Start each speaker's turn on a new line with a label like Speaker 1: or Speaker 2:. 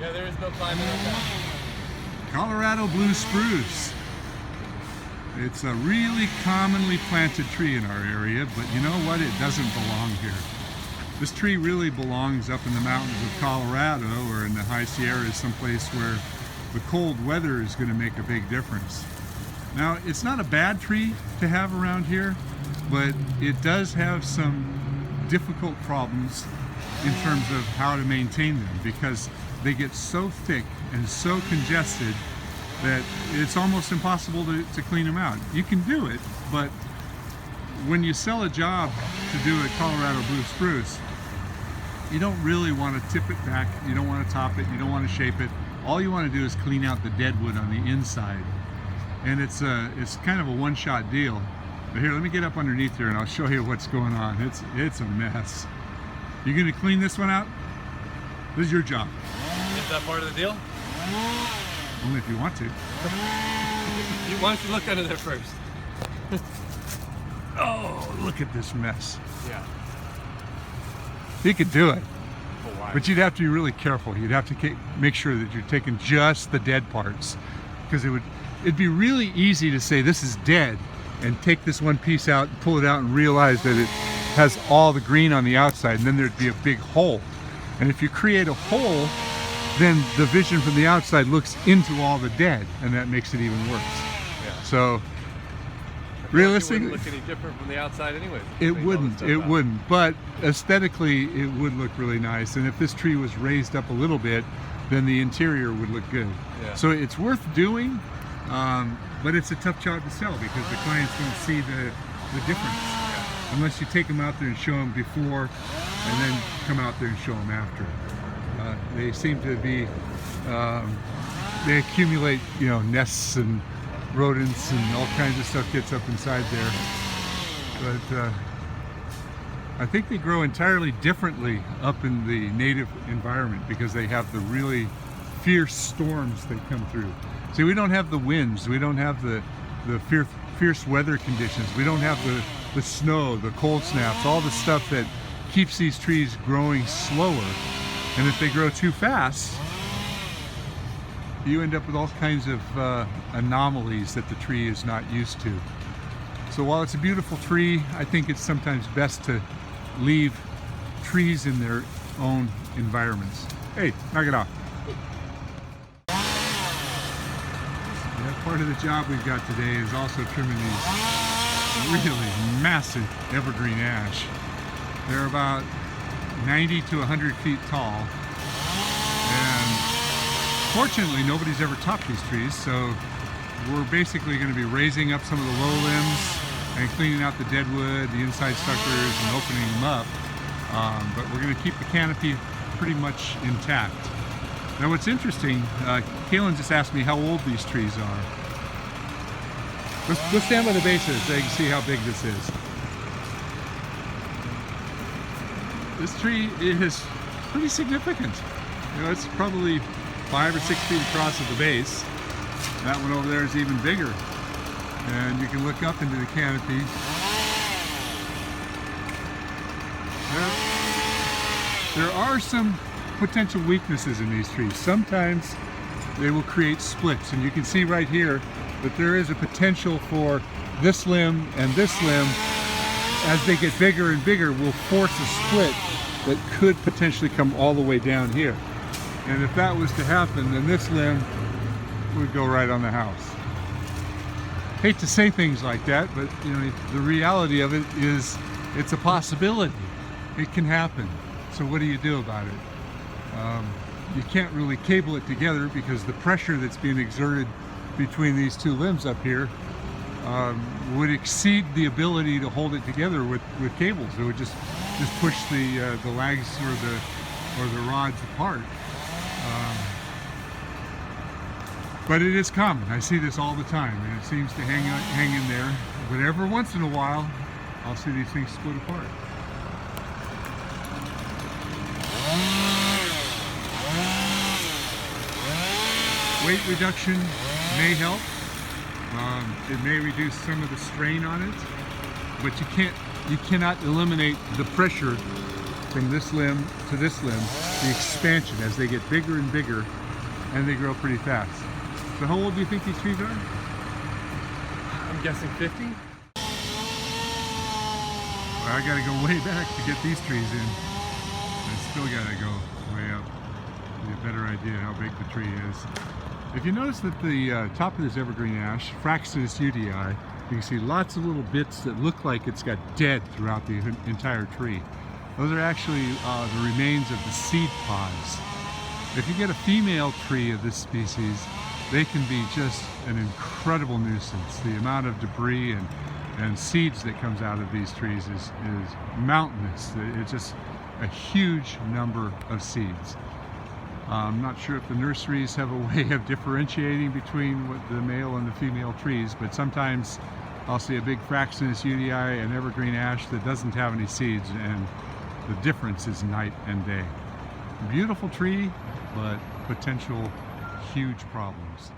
Speaker 1: Yeah, there is no climbing on that.
Speaker 2: Colorado Blue Spruce. It's a really commonly planted tree in our area, but you know what? It doesn't belong here. This tree really belongs up in the mountains of Colorado or in the high Sierras, someplace where the cold weather is going to make a big difference. Now, it's not a bad tree to have around here, but it does have some difficult problems in terms of how to maintain them, because they get so thick and so congested that it's almost impossible to clean them out. You can do it, but when you sell a job to do a Colorado Blue Spruce, you don't really want to tip it back, you don't want to top it, you don't want to shape it. All you want to do is clean out the dead wood on the inside. And it's kind of a one-shot deal. But here, let me get up underneath here and I'll show you what's going on. It's a mess. You gonna clean this one out? This is your job.
Speaker 1: Is that part of the deal?
Speaker 2: Only if you want to.
Speaker 1: Why don't you look under there first?
Speaker 2: Oh, look at this mess.
Speaker 1: Yeah.
Speaker 2: You could do it,
Speaker 1: Oh, wow.
Speaker 2: but you'd have to be really careful. You'd have to make sure that you're taking just the dead parts, because it'd be really easy to say this is dead and take this one piece out and pull it out and realize that it has all the green on the outside, and then there'd be a big hole. And if you create a hole, then the vision from the outside looks into all the dead, and that makes it even worse.
Speaker 1: Yeah.
Speaker 2: So
Speaker 1: It
Speaker 2: realistically,
Speaker 1: wouldn't look any different from the outside anyway.
Speaker 2: it wouldn't, but aesthetically it would look really nice. And if this tree was raised up a little bit, then the interior would look good.
Speaker 1: Yeah.
Speaker 2: So it's worth doing, but it's a tough job to sell because the clients don't see the difference. Unless you take them out there and show them before and then come out there and show them after. They seem to be, they accumulate, you know, nests and rodents and all kinds of stuff gets up inside there. But I think they grow entirely differently up in the native environment because they have the really fierce storms that come through. See, we don't have the winds, we don't have the fierce weather conditions, we don't have the snow, the cold snaps, all the stuff that keeps these trees growing slower. And if they grow too fast, you end up with all kinds of anomalies that the tree is not used to. So while it's a beautiful tree, I think it's sometimes best to leave trees in their own environments. Hey, knock it off. That part of the job we've got today is also trimming these really massive evergreen ash. They're about 90 to 100 feet tall, and fortunately nobody's ever topped these trees, so we're basically going to be raising up some of the low limbs and cleaning out the dead wood, the inside suckers, and opening them up, but we're going to keep the canopy pretty much intact. Now what's interesting, Kaylin just asked me how old these trees are. Let's stand by the bases so you can see how big this is. This tree is pretty significant. You know, it's probably 5 or 6 feet across at the base. That one over there is even bigger. And you can look up into the canopy. There are some potential weaknesses in these trees. Sometimes they will create splits, and you can see right here that there is a potential for this limb and this limb, as they get bigger and bigger, will force a split that could potentially come all the way down here. And if that was to happen, then this limb would go right on the house. Hate to say things like that, but you know, the reality of it is it's a possibility. It can happen. So what do you do about it? You can't really cable it together because the pressure that's being exerted between these two limbs up here would exceed the ability to hold it together with cables. It would just push the lags or the rods apart. But it is common. I see this all the time, and it seems to hang in there. But every once in a while, I'll see these things split apart. Weight reduction may help. It may reduce some of the strain on it, but you cannot eliminate the pressure from this limb to this limb, the expansion as they get bigger and bigger, and they grow pretty fast. So how old do you think these trees are?
Speaker 1: I'm guessing 50?
Speaker 2: Well, I gotta go way back to get these trees in. I still gotta go way up to get a better idea how big the tree is. If you notice that the top of this evergreen ash, Fraxinus UDI, you can see lots of little bits that look like it's got dead throughout the entire tree. Those are actually the remains of the seed pods. If you get a female tree of this species, they can be just an incredible nuisance. The amount of debris and seeds that comes out of these trees is mountainous. It's just a huge number of seeds. I'm not sure if the nurseries have a way of differentiating between the male and the female trees, but sometimes I'll see a big Fraxinus UDI and evergreen ash that doesn't have any seeds, and the difference is night and day. Beautiful tree, but potential huge problems.